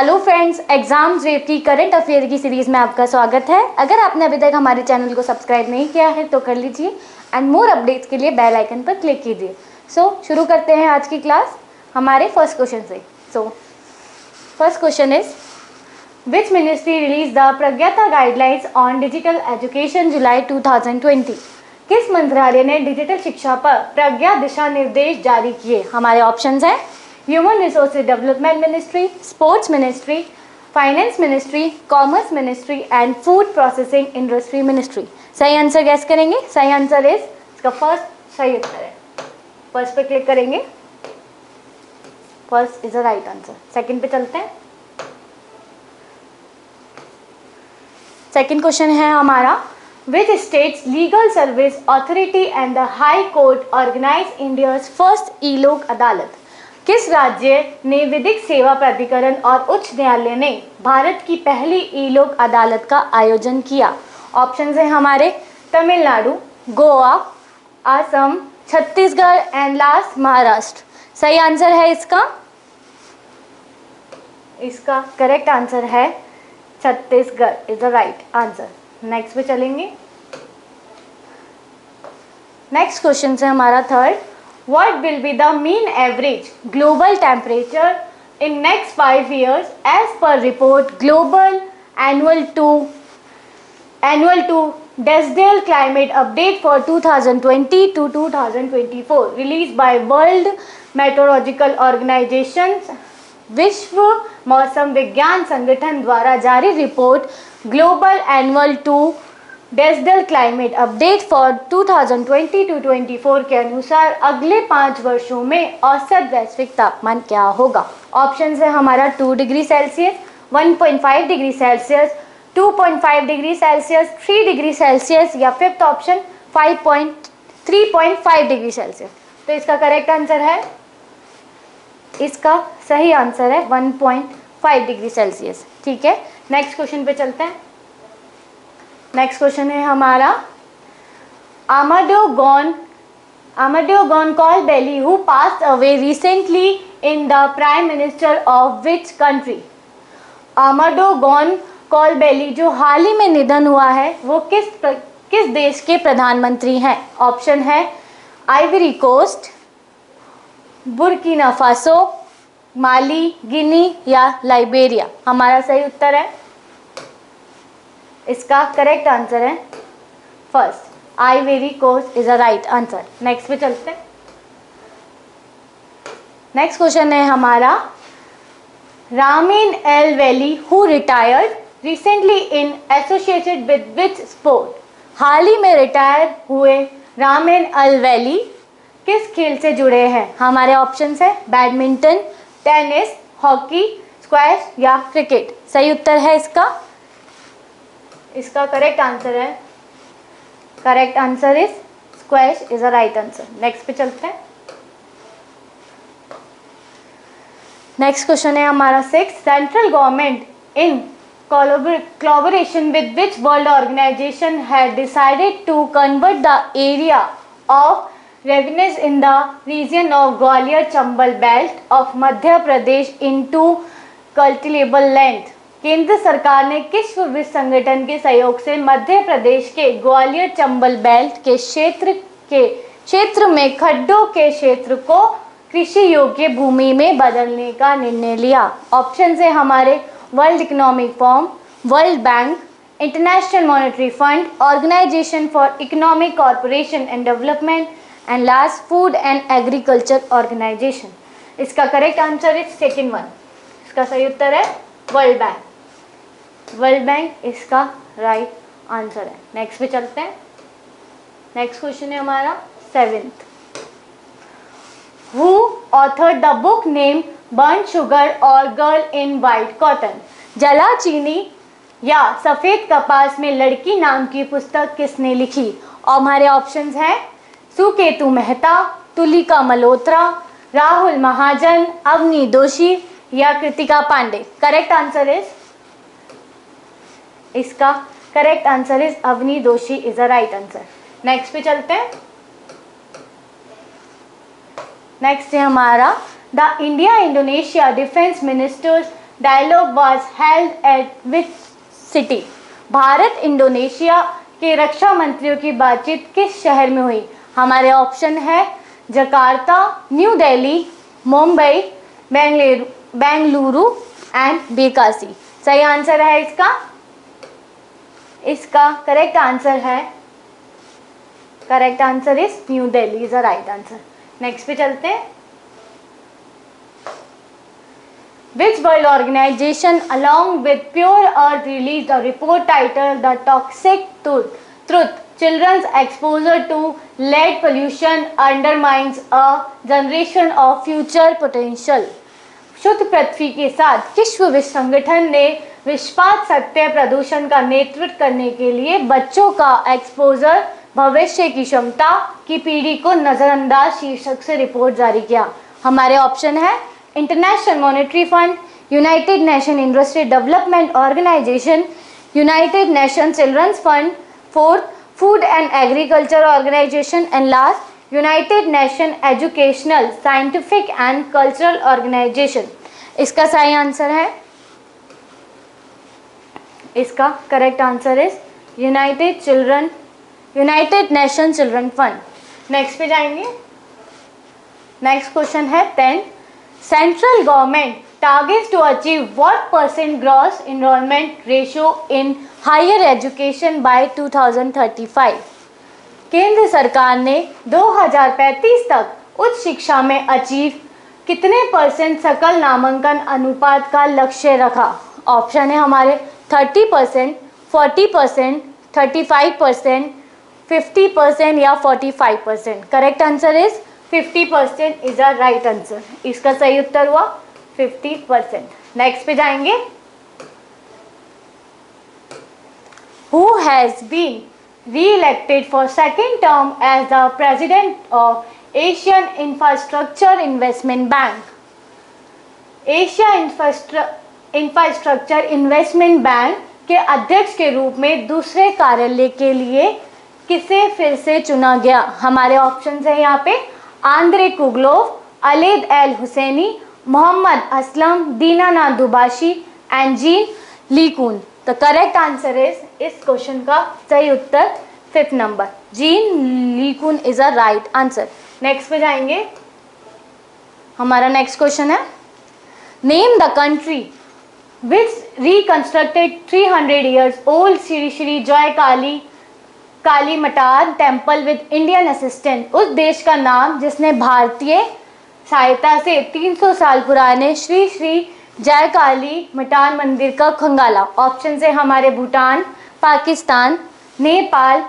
Hello friends, exams wave की current affair की series में आपका स्वागत है। अगर आपने अभी तक हमारे चैनल को सब्सक्राइब नहीं किया है तो कर लीजिए एंड मोर अपडेट्स के लिए बेल आइकन पर क्लिक कीजिए। शुरू करते हैं आज की क्लास हमारे फर्स्ट क्वेश्चन से। First question is which ministry release the Pragyata guidelines on digital education July 2020। किस मंत्रालय ने डिजिटल शिक्षा पर प्रज्ञा दिशा निर्देश जारी किए? हमारे ऑप्शंस हैं human resources development ministry, sports ministry, finance ministry, commerce ministry and food processing industry ministry. सही आंसर गैस करेंगे? सही आंसर इज, इसका फर्स्ट सही उत्तर है। फर्स्ट पे क्लिक करेंगे, first is a right answer. Second पे चलते हैं। सेकंड क्वेश्चन है हमारा which states legal service authority and the high court organise India's first e Lok Adalat. किस राज्य ने विधिक सेवा प्राधिकरण और उच्च न्यायालय ने भारत की पहली ई लोक अदालत का आयोजन किया? ऑप्शंस हैं हमारे तमिलनाडु, गोवा, असम, छत्तीसगढ़ एंड लास्ट महाराष्ट्र। सही आंसर है इसका करेक्ट आंसर है Chhattisgarh is the right answer. Next पे चलेंगे। नेक्स्ट क्वेश्चन है हमारा third, what will be the mean average global temperature in next 5 years as per report global annual to Decadal climate update for 2020 to 2024 released by World Meteorological Organization विश्व मौसम विज्ञान संगठन द्वारा जारी report global annual to decadal climate update for 2020 to 24 के अनुसार अगले 5 वर्षों में औसत वैश्विक तापमान क्या होगा? ऑप्शंस है हमारा 2 degree Celsius, 1.5 degree Celsius, 2.5 degree Celsius, 3 degree Celsius या फिफ्थ ऑप्शन 3.5 डिग्री सेल्सियस। तो इसका करेक्ट आंसर है, इसका सही आंसर है 1.5 डिग्री सेल्सियस। ठीक है, नेक्स्ट क्वेश्चन पे चलते हैं। नेक्स्ट क्वेश्चन है हमारा Amadeo Gonçalves who passed away recently in the prime minister of which country? Amadeo Gonçalves जो हाल ही में निधन हुआ है वो किस देश के प्रधानमंत्री हैं? ऑप्शन है Ivory Coast, Burkina Faso, Mali, Guinea या लाइबेरिया। हमारा सही उत्तर है, इसका करेक्ट आंसर है first Ivory Coast is a right answer. Next पे चलते हैं। नेक्स्ट क्वेश्चन है हमारा Raneem El Welily who retired recently in associated with which sport. हाल ही में रिटायर हुए रामीन एल वैली किस खेल से जुड़े हैं? हमारे ऑप्शंस है बैडमिंटन, टेनिस, हॉकी, स्क्वैश या क्रिकेट। सही उत्तर है इसका करेक्ट आंसर है, correct answer is squash is a right answer. Next पे चलते हैं। नेक्स्ट क्वेश्चन है हमारा 6, central government in collaboration with which world organisation had decided to convert the area of revenues in the region of Gwalior Chambal belt of Madhya Pradesh into cultivable land. केंद्र सरकार ने किस विश्व संगठन के सहयोग से मध्य प्रदेश के ग्वालियर चंबल बेल्ट के क्षेत्र में खड्डों के क्षेत्र को कृषि योग्य भूमि में बदलने का निर्णय लिया? ऑप्शन है हमारे World Economic Forum, World Bank, International Monetary Fund, Organisation for Economic Corporation and Development and last Food and Agriculture Organisation. इसका correct answer is second one. इसका सही उत्तर है वर्ल्ड बैंक। वर्ल्ड बैंक इसका राइट आंसर है। Next पे चलते हैं। नेक्स्ट क्वेश्चन है हमारा 7th, who authored the book name burn sugar और गर्ल इन वाइट कॉटन। जला चीनी या सफेद कपास में लड़की नाम की पुस्तक किसने लिखी? और हमारे ऑप्शंस हैं सुकेतु मेहता, तुलिका मल्होत्रा, राहुल महाजन, अवनी दोषी या Kritika Pandey. Correct answer is, इसका correct answer is Avni Doshi is a right answer. Next पे चलते हैं। नेक्स्ट है हमारा the India Indonesia defence ministers dialogue was held at which city? भारत इंडोनेशिया के रक्षा मंत्रियों की बातचीत किस शहर में हुई? हमारे ऑप्शन है Jakarta, New Delhi, Mumbai, Bengaluru and Bekasi. सही आंसर है इसका correct answer is New Delhi is the right answer. Next पे चलते हैं। Which world organization along with Pure Earth released a report titled The Toxic Truth, Children's Exposure to Lead Pollution Undermines a Generation of Future Potential? शुद्ध पृथ्वी के साथ विश्व संगठन ने विस्फाट सत्य प्रदूषण का नेतृत्व करने के लिए बच्चों का एक्सपोजर भविष्य की क्षमता की पीढ़ी को नजरअंदाज शीर्षक से रिपोर्ट जारी किया। हमारे ऑप्शन है International Monetary Fund, United Nation Industry Development Organisation, United Nation Children's Fund, fourth Food and Agriculture Organisation and last United Nation Educational Scientific and Cultural Organisation. इसका सही आंसर है, इसका correct answer is United Nation Children Fund. Next पे जाएंगे। Next question है 10, central government targets to achieve what % gross enrolment ratio in higher education by 2035? केंद्र सरकार ने 2035 तक उच्च शिक्षा में अचीव कितने % सकल नामांकन अनुपात का लक्ष्य रखा? ऑप्शन है हमारे 30%, 40%, 35%, 50% या 45%। Correct answer is 50% is the right answer. इसका सही उत्तर हुआ 50%। नेक्स्ट पे जाएंगे। Who has been re-elected for second term as the president of Asian Infrastructure Investment Bank? Asia infrastructure investment bank के अध्यक्ष के रूप में दूसरे कार्यालय के लिए किसे फिर से चुना गया? हमारे ऑप्शन है यहाँ पे Andre Kuglov, Aled El Husseini, Mohammad Aslam, Dinanath Dubashi and Jean LeCun. The correct answer is इस क्वेश्चन का सही उत्तर 5th number, Jean LeCun is a right answer. Next पे जाएंगे। हमारा नेक्स्ट क्वेश्चन है name the country which reconstructed 300 years old Shri Shri Jai Kali मटार temple with Indian assistant. उस देश का नाम जिसने भारतीय सहायता से 300 साल पुराने श्री श्री जय काली मटार मंदिर का खंगाला। ऑप्शन से हमारे भूटान, पाकिस्तान, नेपाल,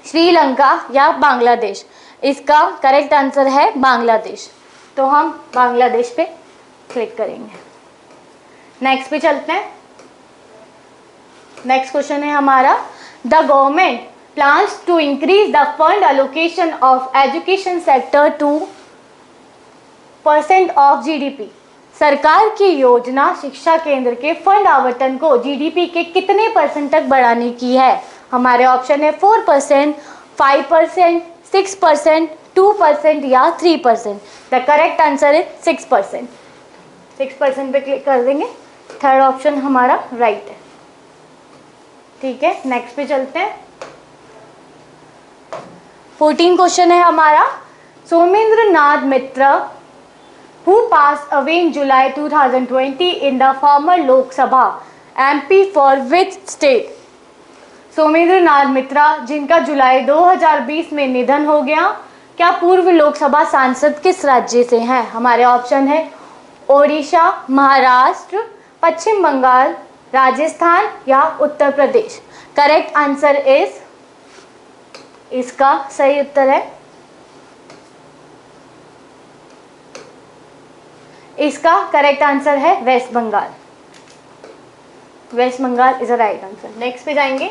श्रीलंका या बांग्लादेश। इसका करेक्ट आंसर है बांग्लादेश, तो हम बांग्लादेश पे क्लिक करेंगे। नेक्स्ट पे चलते हैं। नेक्स्ट क्वेश्चन है हमारा the government plans to increase the fund allocation of education sector to % of GDP। सरकार की योजना शिक्षा केंद्र के फंड आवंटन को GDP के कितने % तक बढ़ाने की है? हमारे ऑप्शन है 4%, 5%, 6%, 2% या 3%। The correct answer is 6%। 6% पे क्लिक कर देंगे। थर्ड ऑप्शन हमारा राइट है। ठीक है, नेक्स्ट पे चलते हैं। 14 क्वेश्चन है हमारा सोमेंद्र नाथ मित्र who passed away in July 2020 in the former Lok Sabha MP for which state? Somendra नाथ मित्रा जिनका जुलाई 2020 में निधन हो गया, क्या पूर्व लोकसभा सांसद किस राज्य से हैं? हमारे ऑप्शन है ओडिशा, महाराष्ट्र, पश्चिम बंगाल, राजस्थान या Uttar Pradesh. Correct answer is, इसका सही उत्तर है, इसका करेक्ट आंसर है West Bengal. West Bengal is a right answer. Next पे जाएंगे।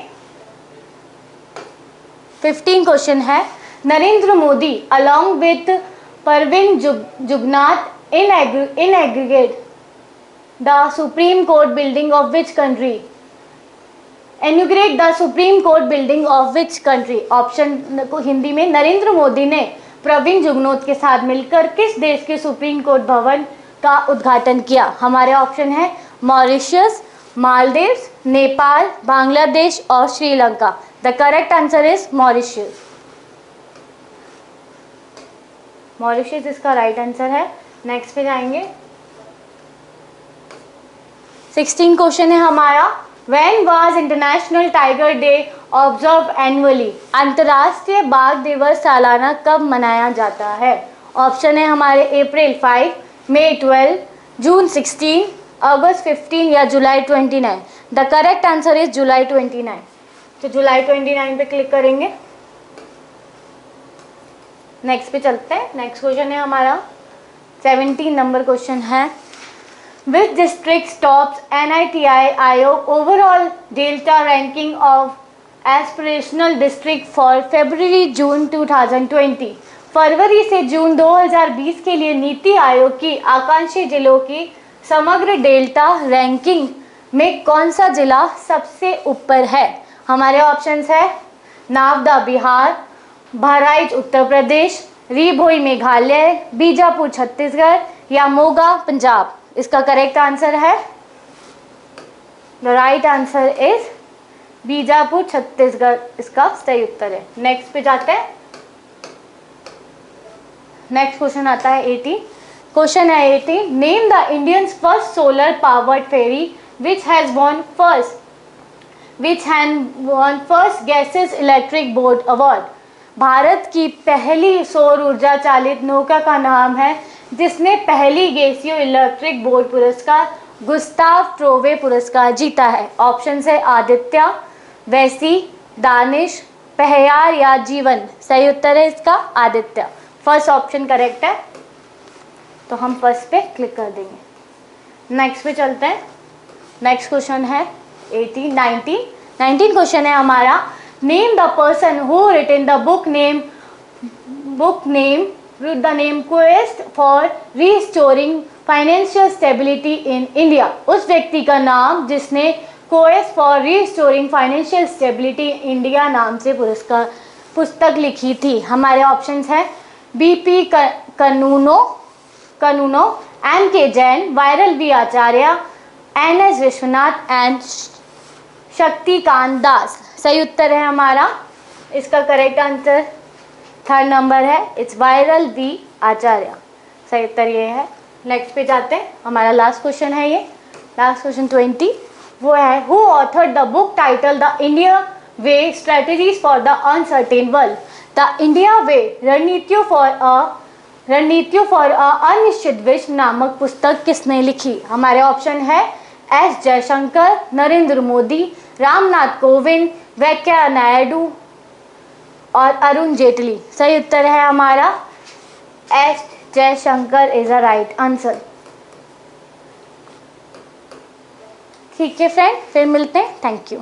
15 क्वेश्चन है Narendra Modi along with Pravind Jugnauth inaugurate the Supreme Court building of which country? Inaugurate the Supreme Court building of which country? Option को हिंदी में नरेंद्र मोदी ने प्रवीण जुगनौथ के साथ मिलकर किस देश के सुप्रीम कोर्ट भवन का उद्घाटन किया? हमारे ऑप्शन है मॉरिशस, मालदीव्स, नेपाल, बांग्लादेश और Sri Lanka. The correct answer is Mauritius. Mauritius इसका राइट आंसर है। नेक्स्ट पे जाएंगे। 16 क्वेश्चन है हमारा। When was international tiger day observe annually? अंतर्राष्ट्रीय बाघ दिवस सालाना कब मनाया जाता है? ऑप्शन है हमारे अप्रैल 5, मई 12, जून 16, अगस्त 15 या जुलाई 29। The correct answer is July 29। तो जुलाई 29 पे क्लिक करेंगे। नेक्स्ट पे चलते हैं। नेक्स्ट क्वेश्चन है हमारा 17 नंबर क्वेश्चन है। Which district tops NITI आयोग overall delta ranking of aspirational district for February-June 2020? फरवरी से जून 2020 के लिए नीति आयोग की आकांक्षी जिलों की समग्र डेल्टा रैंकिंग में कौन सा जिला सबसे ऊपर है? हमारे ऑप्शंस है नावदा बिहार, बहराइच उत्तर प्रदेश, रीभोई मेघालय, बीजापुर छत्तीसगढ़ या मोगा पंजाब। इसका करेक्ट आंसर है, the right answer is Bijapur Chhattisgarh इसका सही उत्तर है। नेक्स्ट पे जाते हैं। नेक्स्ट क्वेश्चन आता है 18। क्वेश्चन है 18। Name the Indians first solar powered ferry which has won first Gussies electric boat award. भारत की पहली सौर ऊर्जा चालित नौका का नाम है जिसने पहली गैसीय इलेक्ट्रिक बोट पुरस्कार गुस्ताव ट्रोवे पुरस्कार जीता है। ऑप्शन है आदित्य, वैसी, दानिश, पहयार या जीवन। सही उत्तर है इसका आदित्य। फर्स्ट ऑप्शन करेक्ट है, तो हम फर्स्ट पे क्लिक कर देंगे। नेक्स्ट पे चलते हैं। नेक्स्ट क्वेश्चन है 19 क्वेश्चन है हमारा। Name the person who written the book name the name Quest for Restoring Financial Stability in India। उस व्यक्ति का नाम जिसने Quest for Restoring Financial Stability in India नाम से पुस्तक लिखी थी। हमारे ऑप्शंस हैं BP Kanungo, MK Jain, Viral B Acharya, NS Vishwanath and Shaktikanta Das. सही उत्तर है हमारा, इसका करेक्ट आंसर थर्ड नंबर है, इट्स वायरल बी आचार्य। सही उत्तर ये है। नेक्स्ट पे जाते हैं। हमारा लास्ट क्वेश्चन है ये, लास्ट क्वेश्चन 20। वो है who authored the book title the India way strategies for the uncertain world. The India way रणनीतियों फॉर अ अनिश्चित विश्व नामक पुस्तक किसने लिखी? हमारे ऑप्शन है एस जयशंकर, नरेंद्र मोदी, रामनाथ कोविंद, वेंकैया नायडू और अरुण जेटली। सही उत्तर है हमारा S Jaishankar is a right answer. ठीक है फ्रेंड, फिर मिलते हैं। Thank you.